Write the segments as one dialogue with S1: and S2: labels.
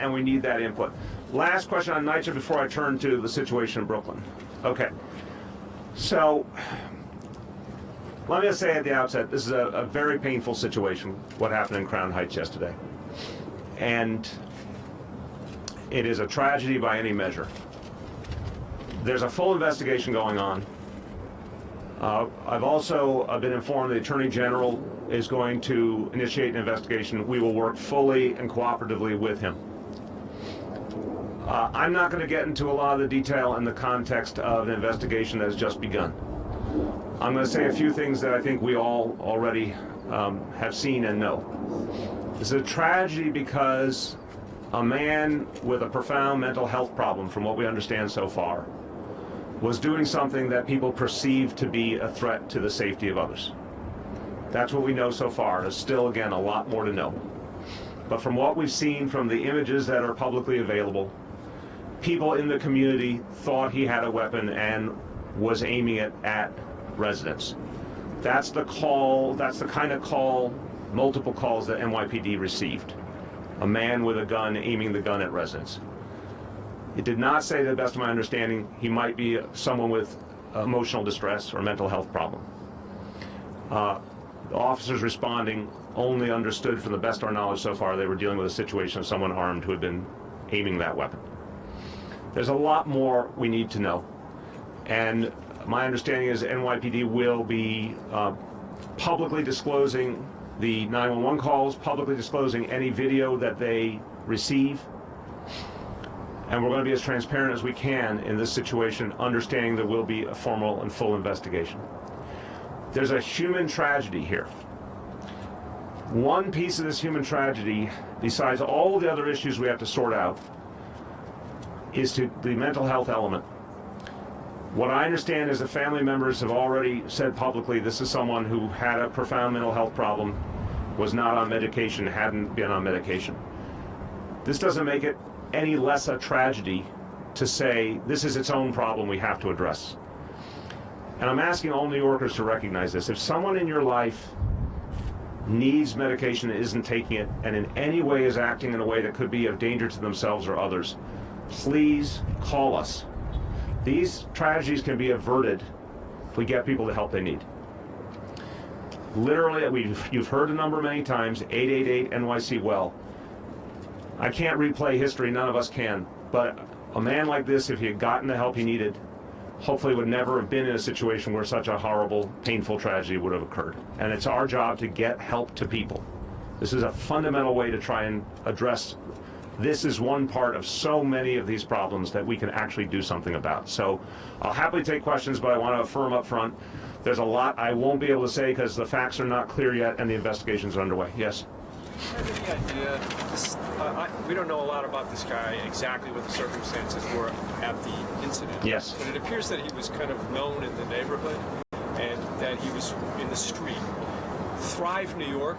S1: and we need that input. Last question on NYCHA before I turn to the situation in Brooklyn. Okay, so let me just say at the outset, this is a very painful situation, what happened in Crown Heights yesterday. And it is a tragedy by any measure. There's a full investigation going on. I've also been informed the Attorney General is going to initiate an investigation. We will work fully and cooperatively with him. I'm not going to get into a lot of the detail in the context of an investigation that has just begun. I'm going to say a few things that I think we all already have seen and know. This is a tragedy because a man with a profound mental health problem, from what we understand so far, was doing something that people perceive to be a threat to the safety of others. That's what we know so far. There's still, again, a lot more to know. But from what we've seen from the images that are publicly available, people in the community thought he had a weapon and was aiming it at residents. That's the call, that's the kind of call, multiple calls that NYPD received. A man with a gun aiming the gun at residents. It did not say, to the best of my understanding, he might be someone with emotional distress or mental health problem. The officers responding only understood, from the best of our knowledge so far, they were dealing with a situation of someone armed who had been aiming that weapon. There's a lot more we need to know. And my understanding is NYPD will be publicly disclosing the 911 calls, publicly disclosing any video that they receive. And we're going to be as transparent as we can in this situation, understanding there will be a formal and full investigation. There's a human tragedy here. One piece of this human tragedy, besides all the other issues we have to sort out, is to the mental health element. What I understand is the family members have already said publicly this is someone who had a profound mental health problem, was not on medication, hadn't been on medication. This doesn't make it any less a tragedy to say this is its own problem we have to address. And I'm asking all New Yorkers to recognize this. If someone in your life needs medication and isn't taking it, and in any way is acting in a way that could be of danger to themselves or others, please call us. These tragedies can be averted if we get people the help they need. Literally, you've heard the number many times, 888-NYC-WELL. I can't replay history, none of us can, but a man like this, if he had gotten the help he needed, hopefully would never have been in a situation where such a horrible, painful tragedy would have occurred. And it's our job to get help to people. This is a fundamental way to try and address. This is one part of so many of these problems that we can actually do something about. So I'll happily take questions, but I want to affirm up front, there's a lot I won't be able to say because the facts are not clear yet and the investigations are underway. Yes?
S2: I have any idea, we don't know a lot about this guy, exactly what the circumstances were at the incident.
S1: Yes.
S2: But it appears that he was kind of known in the neighborhood and that he was in the street. Thrive New York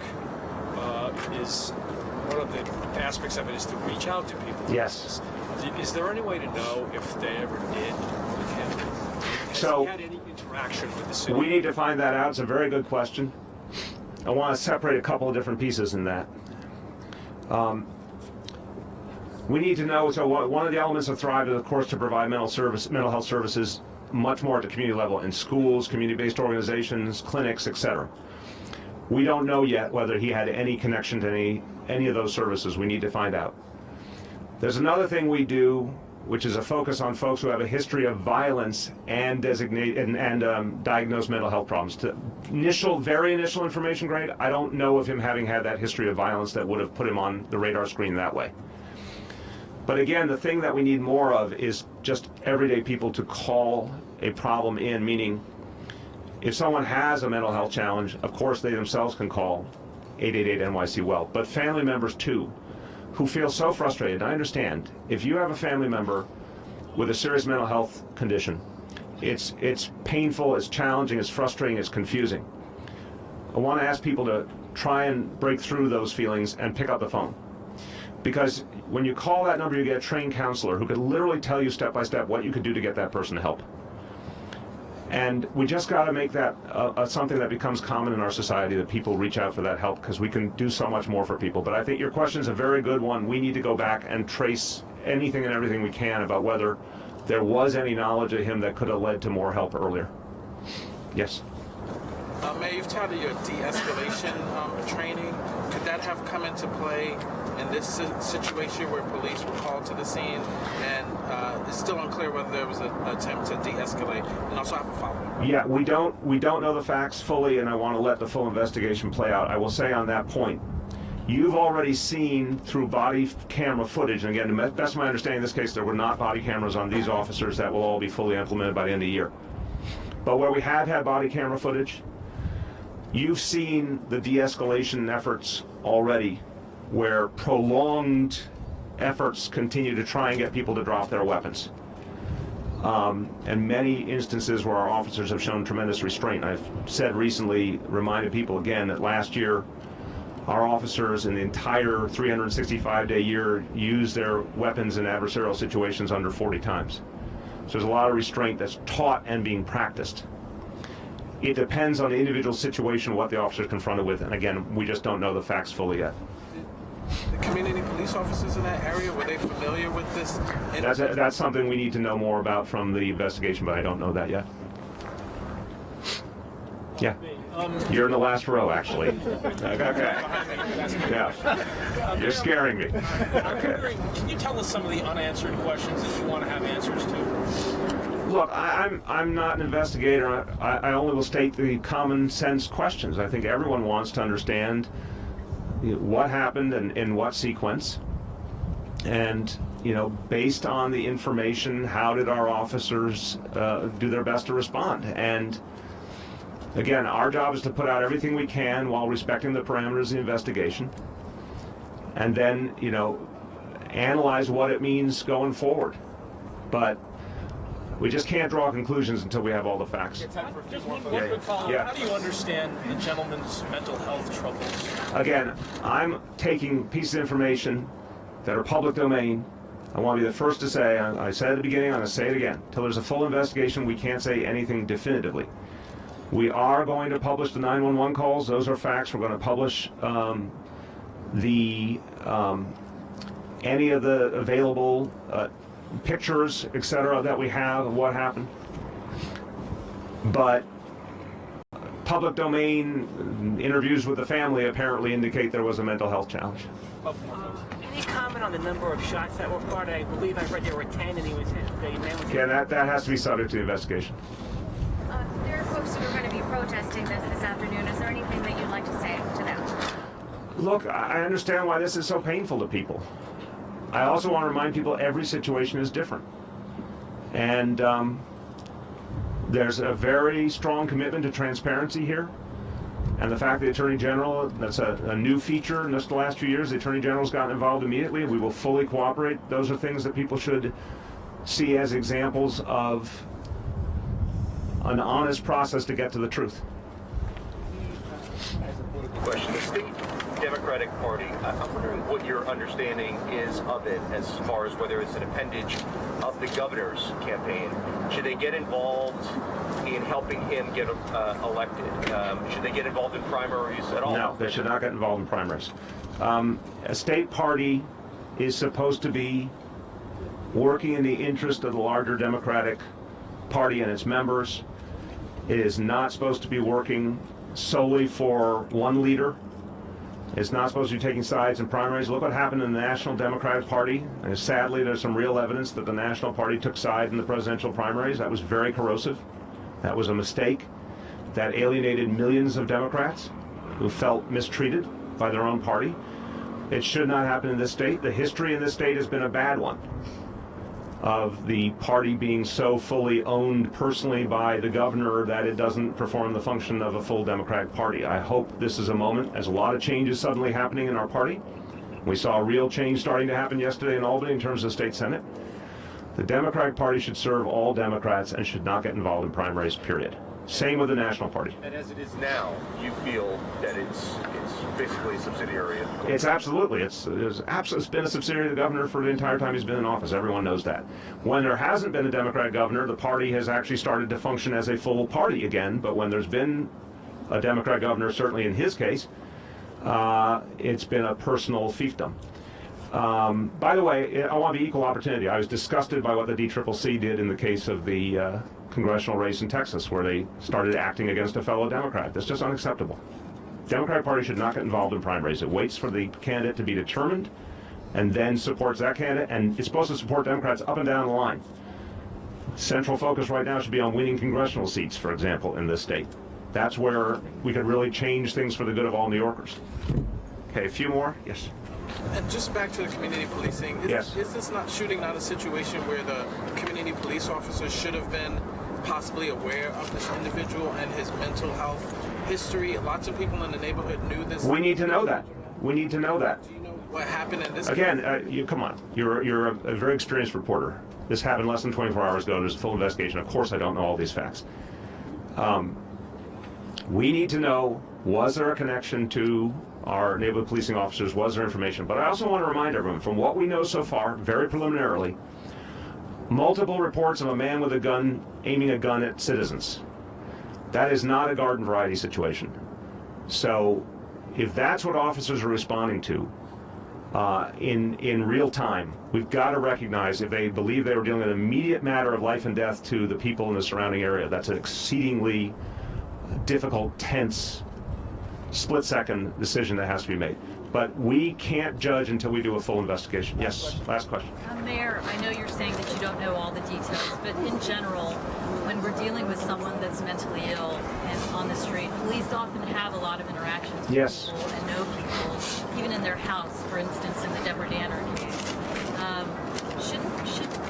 S2: is one of the aspects of it is to reach out to people.
S1: Yes.
S2: Is there any way to know if they ever did with him? Has he had any interaction with the city?
S1: We need to find that out. It's a very good question. I want to separate a couple of different pieces in that. We need to know, so one of the elements of Thrive is, of course, to provide mental health services much more at the community level in schools, community-based organizations, clinics, etc. We don't know yet whether he had any connection to any of those services. We need to find out. There's another thing we do, which is a focus on folks who have a history of violence and diagnosed mental health problems. Very initial information grade, I don't know of him having had that history of violence that would have put him on the radar screen that way. But again, the thing that we need more of is just everyday people to call a problem in, meaning if someone has a mental health challenge, of course they themselves can call 888-NYC-WELL, but family members too, who feel so frustrated. I understand, if you have a family member with a serious mental health condition, it's painful, it's challenging, it's frustrating, it's confusing. I want to ask people to try and break through those feelings and pick up the phone. Because when you call that number, you get a trained counselor who could literally tell you step by step what you could do to get that person help. And we just got to make that something that becomes common in our society, that people reach out for that help, because we can do so much more for people. But I think your question is a very good one. We need to go back and trace anything and everything we can about whether there was any knowledge of him that could have led to more help earlier. Yes?
S3: Mayor, you've touted your de-escalation training. Could that have come into play in this situation where police were called to the scene, and it's still unclear whether there was an attempt to de-escalate? And also, I have a follow-up.
S1: Yeah, we don't know the facts fully, and I want to let the full investigation play out. I will say on that point, you've already seen through body camera footage, and again, to best of my understanding in this case, there were not body cameras on these officers. That will all be fully implemented by the end of the year. But where we have had body camera footage, you've seen the de-escalation efforts already, where prolonged efforts continue to try and get people to drop their weapons. And many instances where our officers have shown tremendous restraint. I've said recently, reminded people again, that last year our officers in the entire 365-day year used their weapons in adversarial situations under 40 times. So there's a lot of restraint that's taught and being practiced. It depends on the individual situation, what the officer is confronted with, and again, we just don't know the facts fully yet.
S3: The community police officers in that area, were they familiar with this?
S1: That's something we need to know more about from the investigation, but I don't know that yet. Yeah. You're in the last row, actually. Okay. Yeah. You're scaring me.
S4: I'm wondering, can you tell us some of the unanswered questions that you want to have answers to?
S1: Look, I'm not an investigator. I only will state the common sense questions. I think everyone wants to understand what happened and in what sequence. And, based on the information, how did our officers do their best to respond? And again, our job is to put out everything we can while respecting the parameters of the investigation. And then, analyze what it means going forward. But we just can't draw conclusions until we have all the facts.
S4: Just one quick follow-up.
S1: Yeah.
S4: How do you understand the gentleman's mental health troubles?
S1: Again, I'm taking pieces of information that are public domain. I want to be the first to say, I said at the beginning, I'm going to say it again. Until there's a full investigation, we can't say anything definitively. We are going to publish the 911 calls. Those are facts. We're going to publish any of the available pictures, etc., that we have of what happened. But public domain interviews with the family apparently indicate there was a mental health challenge.
S5: Any comment on the number of shots that were fired? I believe I read there were 10 and he was hit.
S1: Yeah, that has to be subject to the investigation.
S6: There are folks who are going to be protesting this afternoon. Is there anything that you'd like to say to them?
S1: Look, I understand why this is so painful to people. I also want to remind people every situation is different. And there's a very strong commitment to transparency here. And the fact the Attorney General, that's a new feature in just the last few years, the Attorney General's gotten involved immediately. We will fully cooperate. Those are things that people should see as examples of an honest process to get to the truth.
S7: Question. The state Democratic Party, I'm wondering what your understanding is of it as far as whether it's an appendage of the governor's campaign. Should they get involved in helping him get elected? Should they get involved in primaries at all?
S1: No, they should not get involved in primaries. A state party is supposed to be working in the interest of the larger Democratic Party and its members. It is not supposed to be working solely for one leader. It's not supposed to be taking sides in primaries. Look what happened in the National Democratic Party. And sadly, there's some real evidence that the National Party took side in the presidential primaries. That was very corrosive. That was a mistake. That alienated millions of Democrats who felt mistreated by their own party. It should not happen in this state. The history in this state has been a bad one, of the party being so fully owned personally by the governor that it doesn't perform the function of a full Democratic Party. I hope this is a moment, as a lot of change is suddenly happening in our party. We saw real change starting to happen yesterday in Albany in terms of the state Senate. The Democratic Party should serve all Democrats and should not get involved in primaries, period. Same with the National Party.
S7: And as it is now, you feel that it's basically a subsidiary of the government?
S1: It's absolutely. It's been a subsidiary of the governor for the entire time he's been in office. Everyone knows that. When there hasn't been a Democrat governor, the party has actually started to function as a full party again. But when there's been a Democrat governor, certainly in his case, it's been a personal fiefdom. By the way, I want to be equal opportunity. I was disgusted by what the DCCC did in the case of the congressional race in Texas, where they started acting against a fellow Democrat. That's just unacceptable. Democratic Party should not get involved in primaries. It waits for the candidate to be determined and then supports that candidate, and it's supposed to support Democrats up and down the line. Central focus right now should be on winning congressional seats, for example, in this state. That's where we could really change things for the good of all New Yorkers. Okay, a few more? Yes.
S3: And just back to the community policing,
S1: Yes.
S3: is this shooting not a situation where the community police officers should have been possibly aware of this individual and his mental health history? Lots of people in the neighborhood knew this.
S1: We need to know that. We need to know that.
S3: Do you know what happened in this
S1: Again, come on. You're a very experienced reporter. This happened less than 24 hours ago. There's a full investigation. Of course I don't know all these facts. We need to know, was there a connection to our neighborhood policing officers? Was there information? But I also want to remind everyone, from what we know so far, very preliminarily, multiple reports of a man with a gun aiming a gun at citizens. That is not a garden variety situation. So if that's what officers are responding to in real time, we've got to recognize, if they believe they were dealing with an immediate matter of life and death to the people in the surrounding area, that's an exceedingly difficult, tense, split-second decision that has to be made. But we can't judge until we do a full investigation. Yes, last question.
S8: Mayor, I know you're saying that you don't know all the details, but in general, when we're dealing with someone that's mentally ill and on the street, police often have a lot of interactions with
S1: Yes.
S8: people and know people, even in their house, for instance, in the Deborah Danner case.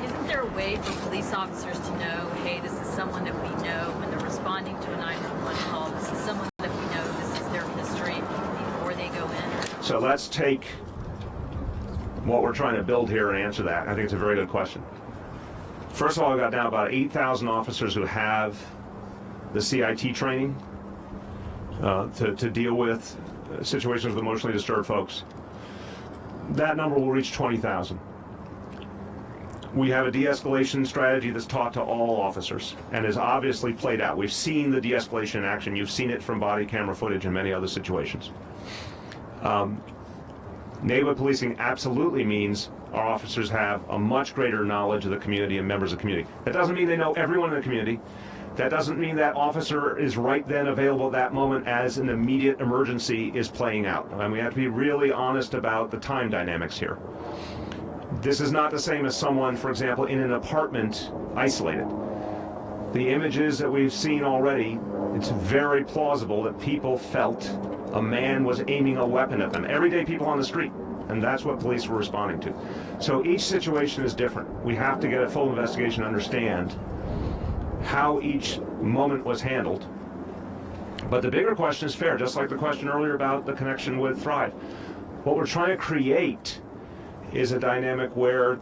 S8: Isn't there a way for police officers to know, hey, this is someone that we know when they're responding to a 911 call, this is someone that we know, this is their history before they go in?
S1: So let's take what we're trying to build here and answer that. I think it's a very good question. First of all, we've got now about 8,000 officers who have the CIT training to deal with situations with emotionally disturbed folks. That number will reach 20,000. We have a de-escalation strategy that's taught to all officers and is obviously played out. We've seen the de-escalation in action. You've seen it from body camera footage and many other situations. Neighborhood policing absolutely means our officers have a much greater knowledge of the community and members of the community. That doesn't mean they know everyone in the community. That doesn't mean that officer is right then available at that moment as an immediate emergency is playing out. And we have to be really honest about the time dynamics here. This is not the same as someone, for example, in an apartment isolated. The images that we've seen already, it's very plausible that people felt a man was aiming a weapon at them. Everyday people on the street. And that's what police were responding to. So each situation is different. We have to get a full investigation to understand how each moment was handled. But the bigger question is fair, just like the question earlier about the connection with Thrive. What we're trying to create is a dynamic where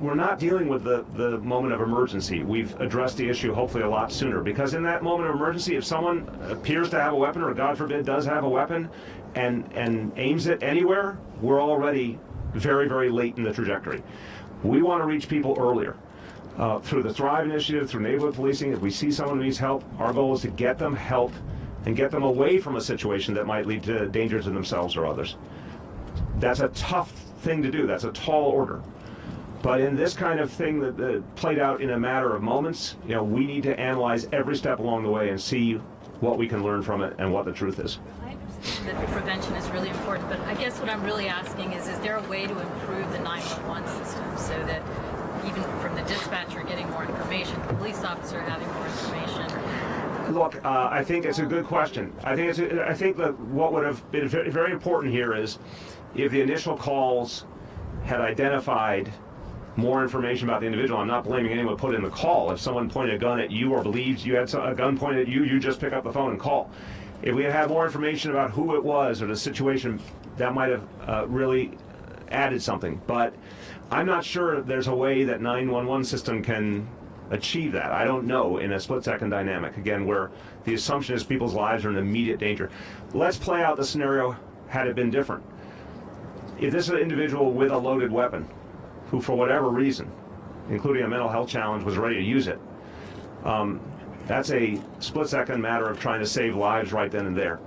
S1: we're not dealing with the moment of emergency. We've addressed the issue hopefully a lot sooner, because in that moment of emergency, if someone appears to have a weapon or God forbid does have a weapon and aims it anywhere, we're already very, very late in the trajectory. We want to reach people earlier. Through the Thrive initiative, through neighborhood policing, if we see someone who needs help, our goal is to get them help and get them away from a situation that might lead to danger to themselves or others. That's a tough thing to do. That's a tall order. But in this kind of thing that played out in a matter of moments, we need to analyze every step along the way and see what we can learn from it and what the truth is.
S8: I understand that prevention is really important, but I guess what I'm really asking is there a way to improve the 911 system so that even from the dispatcher getting more information, the police officer having more information?
S1: Look, I think it's a good question. I think that what would have been very, very important here is if the initial calls had identified more information about the individual. I'm not blaming anyone who put in the call. If someone pointed a gun at you or believes you had a gun pointed at you, you just pick up the phone and call. If we had had more information about who it was or the situation, that might have really added something. But I'm not sure there's a way that 911 system can achieve that. I don't know in a split-second dynamic, again, where the assumption is people's lives are in immediate danger. Let's play out the scenario had it been different. If this is an individual with a loaded weapon who, for whatever reason, including a mental health challenge, was ready to use it, that's a split-second matter of trying to save lives right then and there.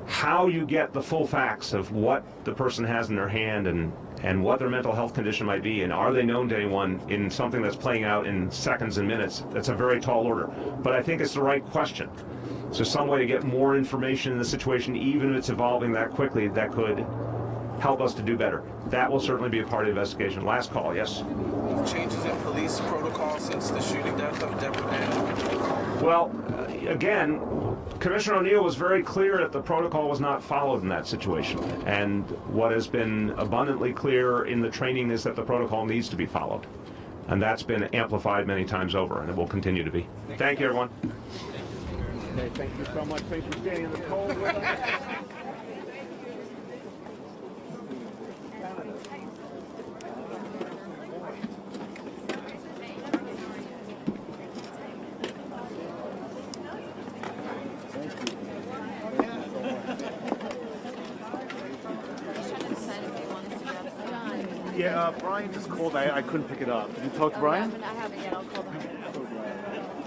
S1: How you get the full facts of what the person has in their hand and what their mental health condition might be, and are they known to anyone in something that's playing out in seconds and minutes, that's a very tall order. But I think it's the right question. So some way to get more information in the situation, even if it's evolving that quickly, that could help us to do better. That will certainly be a part of the investigation. Last call, yes?
S3: Changes in police protocol since the shooting death of Deborah Mann?
S1: Well, again, Commissioner O'Neill was very clear that the protocol was not followed in that situation. And what has been abundantly clear in the training is that the protocol needs to be followed. And that's been amplified many times over, and it will continue to be. Thank you, everyone.
S9: Okay, thank you so much. Thanks for staying in the cold with us. Yeah, Brian just called. I couldn't pick it up. Did you talk to Brian?
S6: I haven't yet. I'll call them.